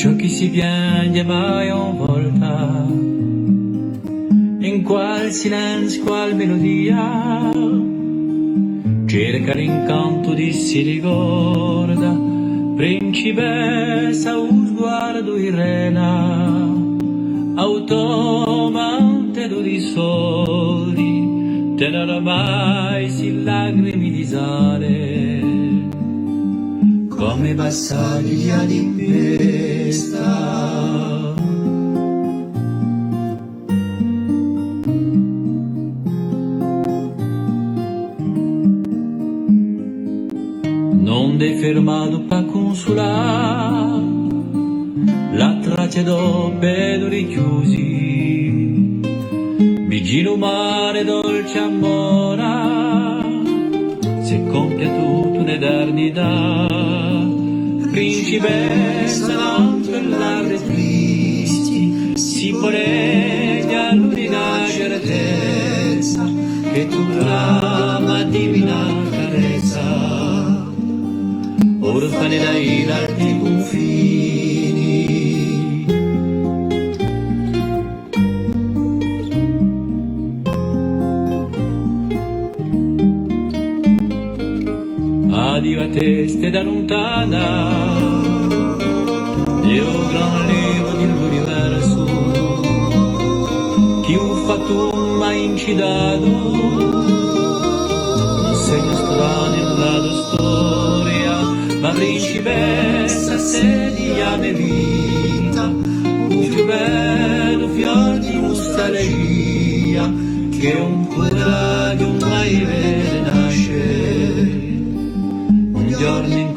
ciò che si piange mai un volta, in qual silenzio, qual melodia, cerca l'incanto di si ricorda, principessa, un sguardo irrena, automante di soldi, tenere mai si lacrime di sale, come bassaglia di festa. Non dei fermato pa consolare la traccia d'obbedori richiusi, vicino mare dolce amora, se compia tutta un'eternità, principessa non quell'abre tristi, si poregna l'unica certezza che tu l'ama divina carezza, orfane dai larghi confini. Addio a teste da lontana, io gran levo dell'universo, chi ho fatto mai incidato, un segno strano nella tua storia, ma principessa se di ame vita, un più bello fior di nostalgia, che un quadro che mai vede nascere, un giorno in